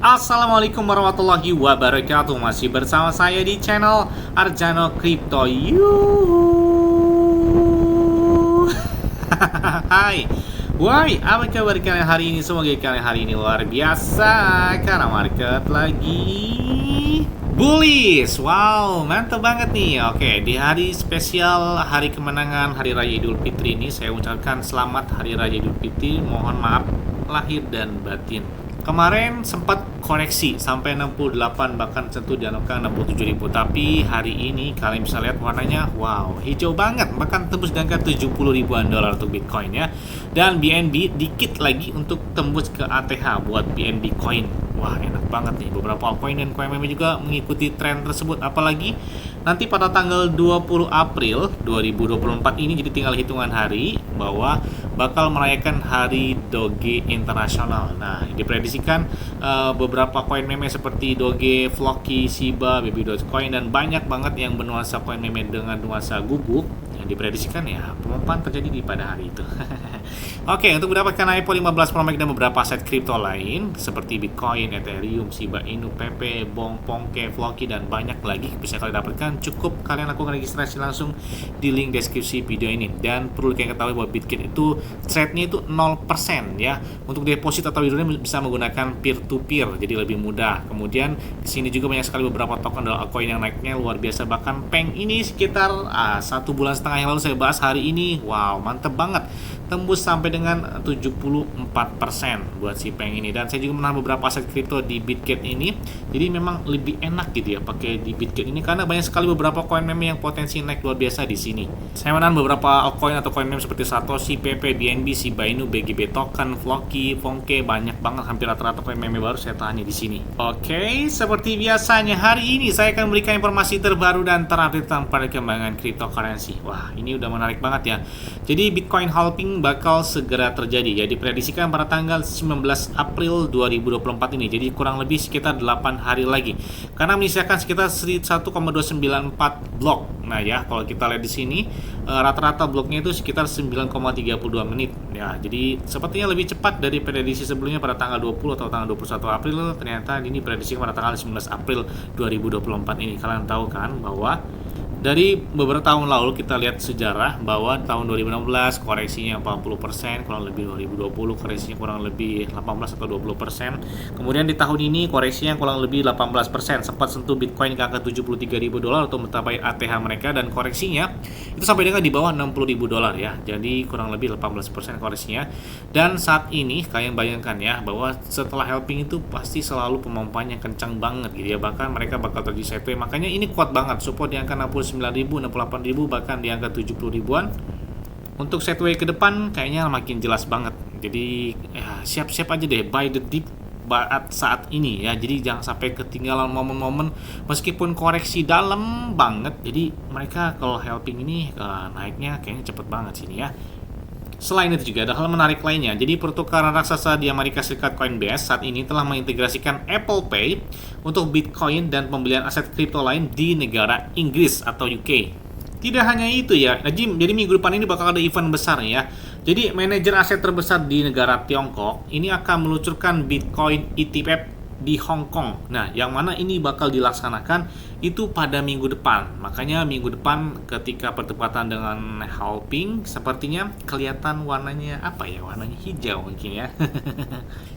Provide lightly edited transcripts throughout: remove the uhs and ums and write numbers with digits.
Assalamualaikum warahmatullahi wabarakatuh. Masih bersama saya di channel Arjano Crypto. Hai. Woi, apa kabar kalian hari ini? Semoga kalian hari ini luar biasa karena market lagi bullish. Wow, mantap banget nih. Oke, di hari spesial hari kemenangan Hari Raya Idul Fitri ini saya ucapkan selamat Hari Raya Idul Fitri. Mohon maaf lahir dan batin. Kemarin sempat koreksi sampai 68, bahkan tentu di angka 67.000. Tapi hari ini kalian bisa lihat warnanya, wow, hijau banget, bahkan tembus di angka 70 ribuan dolar untuk Bitcoin ya. Dan BNB dikit lagi untuk tembus ke ATH buat BNB Coin. Wah, enak banget nih. Beberapa altcoin dan coin meme juga mengikuti tren tersebut. Apalagi nanti pada tanggal 20 April 2024 ini, jadi tinggal hitungan hari bahwa bakal merayakan Hari Doge Internasional. Nah, diprediksikan beberapa koin meme seperti Doge, Floki, Shiba, Baby Dogecoin, dan banyak banget yang bernuansa koin meme dengan nuansa guguk yang diprediksikan ya pemompaan terjadi di pada hari itu. Oke, untuk mendapatkan iPhone 15 Pro Max dan beberapa aset kripto lain seperti Bitcoin, Ethereum, Shiba Inu, PP, Bong, Pongke, Floki, dan banyak lagi bisa kalian dapatkan. Cukup kalian lakukan registrasi langsung di link deskripsi video ini. Dan perlu kalian ketahui bahwa Bitcoin itu trade-nya itu 0% ya. Untuk deposit atau withdrawal bisa menggunakan peer to peer, jadi lebih mudah. Kemudian di sini juga banyak sekali beberapa token dan altcoin yang naiknya luar biasa. Bahkan Peng ini sekitar 1,5 bulan yang lalu saya bahas, hari ini wow, mantep banget, tembus sampai dengan 74% buat si Peng ini. Dan saya juga menahan beberapa aset kripto di Bitget ini, jadi memang lebih enak gitu ya pakai di Bitget ini karena banyak sekali beberapa koin meme yang potensi naik luar biasa di sini. Saya menahan beberapa altcoin atau koin meme seperti Satoshi, PP, BNB, Shiba Inu, BGB Token, Floki, Pongke, banyak banget, hampir rata-rata koin meme baru saya tahannya di sini. Oke, seperti biasanya hari ini saya akan memberikan informasi terbaru dan terupdate tentang perkembangan cryptocurrency. Wah, ini udah menarik banget ya. Jadi Bitcoin halving bakal segera terjadi ya, diprediksikan pada tanggal 19 April 2024 ini. Jadi kurang lebih sekitar 8 hari lagi. Karena menyisakan sekitar 1,294 blok. Nah ya, kalau kita lihat di sini rata-rata bloknya itu sekitar 9,32 menit ya. Jadi sepertinya lebih cepat dari prediksi sebelumnya pada tanggal 20 atau tanggal 21 April. Ternyata ini prediksi pada tanggal 19 April 2024 ini. Kalian tahu kan bahwa dari beberapa tahun lalu kita lihat sejarah bahwa tahun 2016 koreksinya 40%, kurang lebih 2020 koreksinya kurang lebih 18 atau 20%. Kemudian di tahun ini koreksinya kurang lebih 18%, sempat sentuh Bitcoin ke angka 73.000 dolar untuk mencapai ATH mereka, dan koreksinya itu sampai dengan di bawah 60.000 dolar ya. Jadi kurang lebih 18% koreksinya. Dan saat ini kalian bayangkan ya bahwa setelah helping itu pasti selalu pemompanya kencang banget gitu ya. Bahkan mereka bakal terjadi sideways. Makanya ini kuat banget, support di angka 69.000, 68.000, bahkan di angka 70 ribuan. Untuk sideways ke depan kayaknya makin jelas banget. Jadi ya, siap-siap aja deh buy the dip saat ini ya. Jadi jangan sampai ketinggalan momen-momen meskipun koreksi dalam banget. Jadi mereka kalau helping ini naiknya kayaknya cepet banget sini ya. Selain itu juga ada hal menarik lainnya. Jadi pertukaran raksasa di Amerika Serikat Coinbase saat ini telah mengintegrasikan Apple Pay untuk Bitcoin dan pembelian aset kripto lain di negara Inggris atau UK. Tidak hanya itu ya, jadi minggu depan ini bakal ada event besar ya. Jadi manajer aset terbesar di negara Tiongkok ini akan meluncurkan Bitcoin ETF di Hong Kong. Nah, yang mana ini bakal dilaksanakan itu pada minggu depan. Makanya minggu depan ketika bertepatan dengan halving, sepertinya kelihatan warnanya apa ya? Warnanya hijau mungkin ya.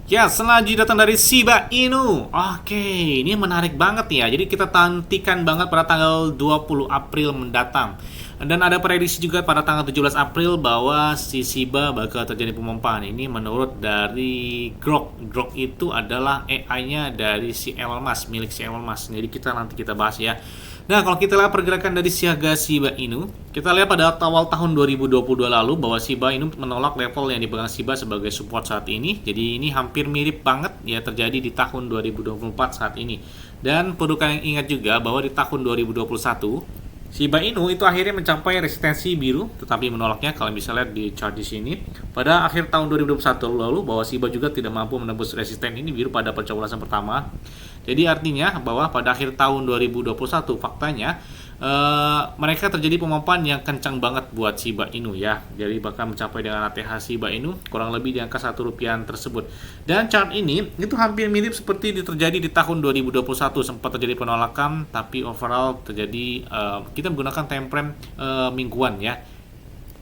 Ya, selanjutnya datang dari Shiba Inu. Oke, ini menarik banget ya. Jadi kita nantikan banget pada tanggal 20 April mendatang. Dan ada prediksi juga pada tanggal 17 April bahwa si Shiba bakal terjadi pemompaan. Ini menurut dari Grok. Grok itu adalah AI-nya dari si Elon Musk, milik si Elon Musk. Jadi nanti kita bahas ya. Nah, kalau kita lihat pergerakan dari siaga Shiba Inu, kita lihat pada awal tahun 2022 lalu bahwa Shiba Inu menolak level yang dipegang Shiba sebagai support saat ini. Jadi ini hampir mirip banget ya terjadi di tahun 2024 saat ini. Dan perlu kalian ingat juga bahwa di tahun 2021 Shiba Inu itu akhirnya mencapai resistensi biru, tetapi menolaknya. Kalian bisa lihat di chart di sini. Pada akhir tahun 2021 lalu bahwa Shiba juga tidak mampu menembus resisten ini biru pada pencoblosan pertama. Jadi artinya bahwa pada akhir tahun 2021 faktanya mereka terjadi pemompaan yang kencang banget buat Shiba Inu ya. Jadi bahkan mencapai dengan ATH Shiba Inu kurang lebih di angka Rp1 tersebut. Dan chart ini itu hampir mirip seperti terjadi di tahun 2021, sempat terjadi penolakan tapi overall terjadi kita menggunakan time frame mingguan ya.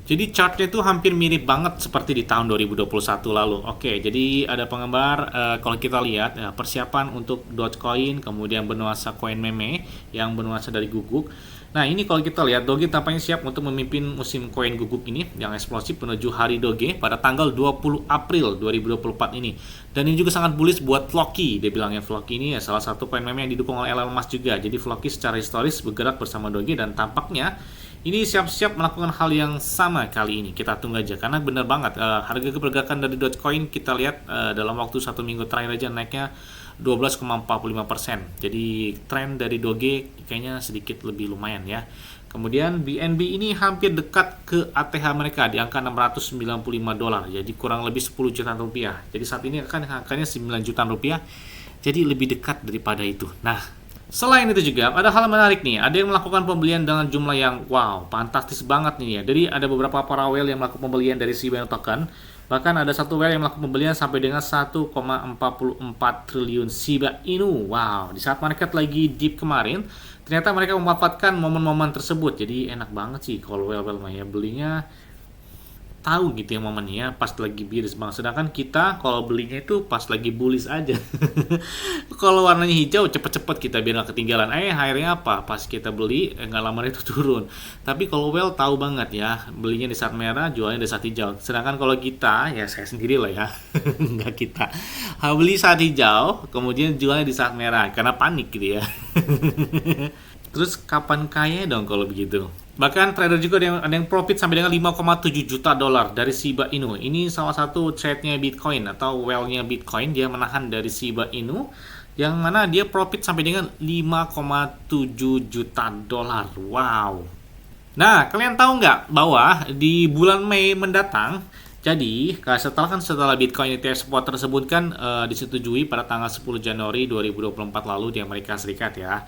Jadi chartnya itu hampir mirip banget seperti di tahun 2021 lalu. Oke, jadi ada penggambar kalau kita lihat persiapan untuk Dogecoin, kemudian bernuansa koin meme yang bernuansa dari guguk. Nah, ini kalau kita lihat Doge tampaknya siap untuk memimpin musim koin guguk ini yang eksplosif menuju hari Doge pada tanggal 20 April 2024 ini. Dan ini juga sangat bullish buat Floki. Dia bilangnya Floki ini ya salah satu koin meme yang didukung oleh Elon Musk juga. Jadi Floki secara historis bergerak bersama Doge dan tampaknya ini siap-siap melakukan hal yang sama kali ini. Kita tunggu aja karena bener banget harga pergerakan dari Dogecoin kita lihat dalam waktu 1 minggu terakhir aja naiknya 12,45%. Jadi tren dari Doge kayaknya sedikit lebih lumayan ya. Kemudian BNB ini hampir dekat ke ATH mereka di angka $695. Jadi kurang lebih 10 jutaan rupiah. Jadi saat ini angkanya 9 jutaan rupiah. Jadi lebih dekat daripada itu. Nah, selain itu juga ada hal menarik nih, ada yang melakukan pembelian dengan jumlah yang wow, fantastis banget nih ya. Jadi ada beberapa para whale yang melakukan pembelian dari Shiba Inu token. Bahkan ada satu whale yang melakukan pembelian sampai dengan 1,44 triliun Shiba Inu. Wow, di saat market lagi dip kemarin, ternyata mereka memanfaatkan momen-momen tersebut. Jadi enak banget sih kalau whale-whale ya belinya tahu gitu ya momennya pas lagi bearish bang. Sedangkan kita kalau belinya itu pas lagi bullish aja. Kalau warnanya hijau cepet-cepet kita biar nggak ketinggalan. Akhirnya apa? Pas kita beli nggak lama itu turun. Tapi kalau well tahu banget ya belinya di saat merah, jualnya di saat hijau. Sedangkan kalau kita ya saya sendiri lah ya, nggak kita beli saat hijau, kemudian jualnya di saat merah karena panik gitu ya. Terus kapan kaya dong kalau begitu? Bahkan trader juga ada yang profit sampai dengan 5,7 juta dolar dari Shiba Inu. Ini salah satu trade-nya Bitcoin atau well-nya Bitcoin. Dia menahan dari Shiba Inu yang mana dia profit sampai dengan 5,7 juta dolar. Wow. Nah, kalian tahu nggak bahwa di bulan Mei mendatang, jadi setelah Bitcoin ETF spot tersebut kan disetujui pada tanggal 10 Januari 2024 lalu di Amerika Serikat ya.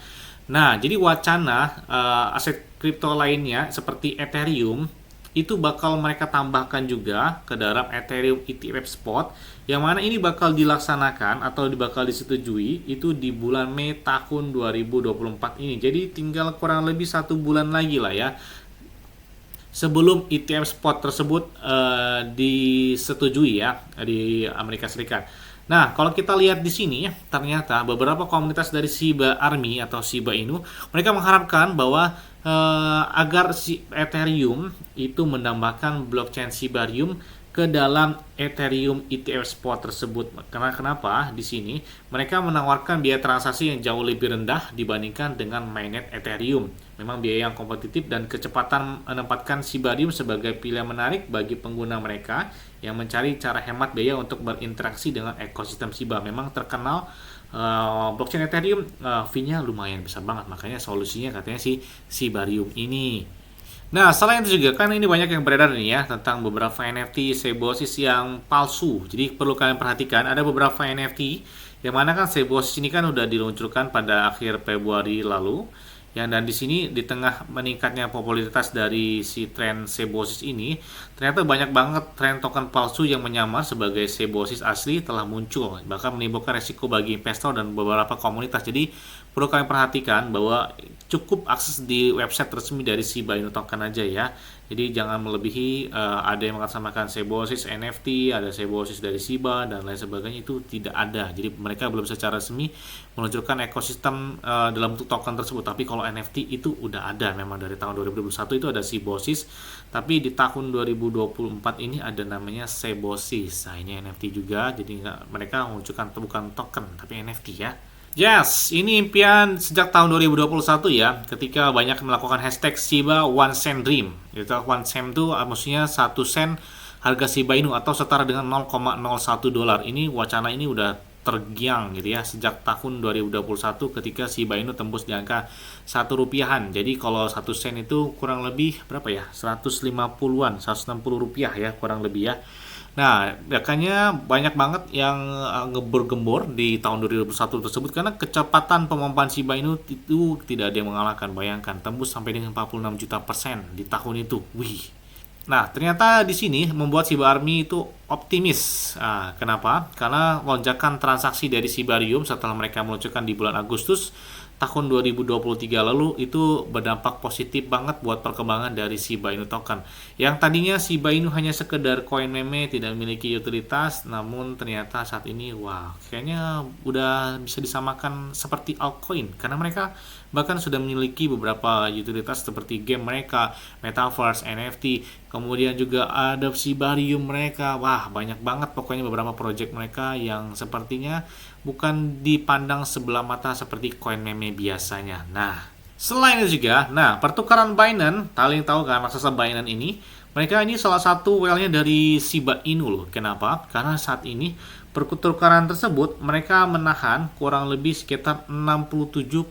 Nah, jadi wacana aset kripto lainnya seperti Ethereum itu bakal mereka tambahkan juga ke dalam Ethereum ETF spot yang mana ini bakal dilaksanakan atau bakal disetujui itu di bulan Mei tahun 2024 ini. Jadi tinggal kurang lebih 1 bulan lagi lah ya sebelum ETF spot tersebut disetujui ya di Amerika Serikat. Nah, kalau kita lihat di sini, ternyata beberapa komunitas dari Shiba Army atau Shiba Inu, mereka mengharapkan bahwa agar si Ethereum itu menambahkan blockchain Shibarium ke dalam Ethereum ETF spot tersebut. Karena kenapa? Di sini mereka menawarkan biaya transaksi yang jauh lebih rendah dibandingkan dengan mainnet Ethereum. Memang biaya yang kompetitif dan kecepatan menempatkan Shibarium sebagai pilihan menarik bagi pengguna mereka yang mencari cara hemat biaya untuk berinteraksi dengan ekosistem Shiba. Memang terkenal blockchain Ethereum fee-nya lumayan besar banget, makanya solusinya katanya si Shibarium ini. Nah, selain itu juga kan ini banyak yang beredar nih ya tentang beberapa NFT Sebosis yang palsu. Jadi perlu kalian perhatikan ada beberapa NFT yang mana kan Sebosis ini kan udah diluncurkan pada akhir Februari lalu. Dan di sini di tengah meningkatnya popularitas dari si tren Sebosis ini, ternyata banyak banget tren token palsu yang menyamar sebagai Sebosis asli telah muncul, bahkan menimbulkan resiko bagi investor dan beberapa komunitas. Jadi perlu kalian perhatikan bahwa cukup akses di website resmi dari Shiba Inu token aja ya. Jadi jangan melebihi, ada yang mengatasnamakan Sebosis NFT, ada Sebosis dari Shiba dan lain sebagainya, itu tidak ada. Jadi mereka belum secara resmi meluncurkan ekosistem dalam token tersebut. Tapi kalau NFT itu udah ada, memang dari tahun 2021 itu ada Sebosis, tapi di tahun 2024 ini ada namanya Sebosis. Nah, ini NFT juga, jadi mereka menunjukkan bukan token tapi NFT ya. Yes, ini impian sejak tahun 2021 ya, ketika banyak melakukan hashtag Shiba One Cent Dream. Itu One Cent itu maksudnya 1 sen harga Shiba Inu atau setara dengan 0,01 dolar. Ini wacana ini udah tergiang gitu ya sejak tahun 2021 ketika Shiba Inu tembus di angka 1 rupiahan. Jadi kalau 1 sen itu kurang lebih berapa ya? 150-an, 160 rupiah ya kurang lebih ya. Nah, makanya banyak banget yang ngebor-gembor di tahun 2021 tersebut karena kecepatan pemompaan Shiba Inu itu tidak ada yang mengalahkan. Bayangkan, tembus sampai dengan 46 juta persen di tahun itu. Wih. Nah, ternyata di sini membuat Shiba Army itu optimis. Kenapa? Karena lonjakan transaksi dari Shibarium setelah mereka meluncurkan di bulan Agustus tahun 2023 lalu itu berdampak positif banget buat perkembangan dari Shiba Inu token. Yang tadinya Shiba Inu hanya sekedar koin meme tidak memiliki utilitas, namun ternyata saat ini wah, kayaknya udah bisa disamakan seperti altcoin karena mereka bahkan sudah memiliki beberapa utilitas seperti game mereka, metaverse, NFT, kemudian juga ada Shibarium mereka. Wah, banyak banget pokoknya beberapa project mereka yang sepertinya bukan dipandang sebelah mata seperti koin meme biasanya. Nah, selain itu juga, nah pertukaran Binance, kalian tahu kan raksasa Binance ini, mereka ini salah satu whale-nya dari Shiba Inu loh. Kenapa? Karena saat ini pertukaran tersebut mereka menahan kurang lebih sekitar 67,67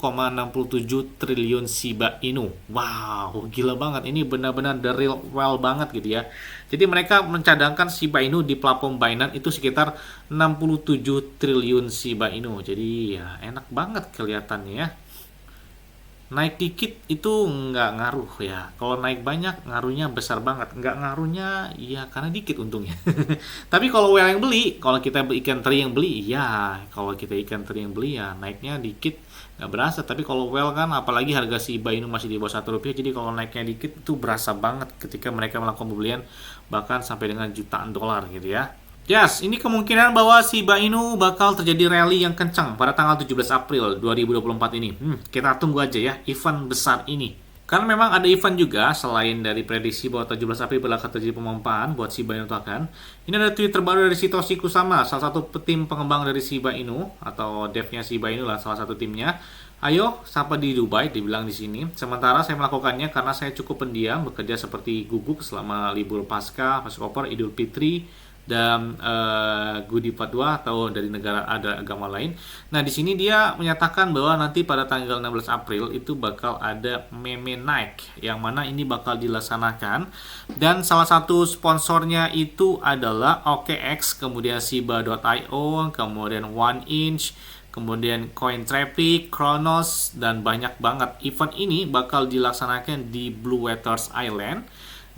triliun Shiba Inu. Wow, gila banget. Ini benar-benar the real whale banget gitu ya. Jadi mereka mencadangkan Shiba Inu di platform Binance itu sekitar 67 triliun Shiba Inu. Jadi ya enak banget kelihatannya ya. Naik dikit itu nggak ngaruh ya. Kalau naik banyak ngaruhnya besar banget. Nggak ngaruhnya ya karena dikit untungnya. Tapi kalau whale yang beli, kalau kita ikan teri yang beli, ya kalau kita ikan teri yang beli ya naiknya dikit nggak berasa. Tapi kalau whale kan apalagi harga Shiba Inu masih di bawah Rp1, jadi kalau naiknya dikit itu berasa banget ketika mereka melakukan pembelian bahkan sampai dengan jutaan dolar gitu ya. Yes, ini kemungkinan bahwa Shiba Inu bakal terjadi rally yang kencang pada tanggal 17 April 2024 ini. Kita tunggu aja ya event besar ini. Karena memang ada event juga selain dari prediksi bahwa 17 April bakal terjadi pemompaan buat Shiba Inu token. Ini ada tweet terbaru dari Satoshi Kusama, salah satu tim pengembang dari Shiba Inu atau devnya Shiba Inu lah salah satu timnya. Ayo, sampai di Dubai, dibilang di sini. Sementara saya melakukannya karena saya cukup pendiam, bekerja seperti guguk selama libur Paskah, Passover, Idul Fitri, dan Gudi Padwa atau dari negara ada agama lain. Nah, di sini dia menyatakan bahwa nanti pada tanggal 16 April itu bakal ada meme naik yang mana ini bakal dilaksanakan dan salah satu sponsornya itu adalah OKX, kemudian Shiba.io, kemudian One Inch, kemudian Coin Traffic, Kronos, dan banyak banget. Event ini bakal dilaksanakan di Blue Waters Island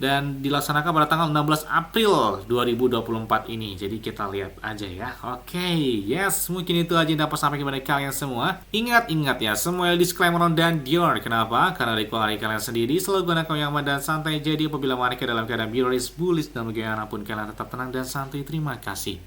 dan dilaksanakan pada tanggal 16 April 2024 ini. Jadi kita lihat aja ya. Oke, yes, mungkin itu aja yang dapat sampai kepada kalian semua. Ingat ya, semua disclaimer dan Dior. Kenapa? Karena dari kalian sendiri selalu gunakan yang aman dan santai. Jadi apabila mereka dalam keadaan bullish dan bagaimanapun kalian tetap tenang dan santai. Terima kasih.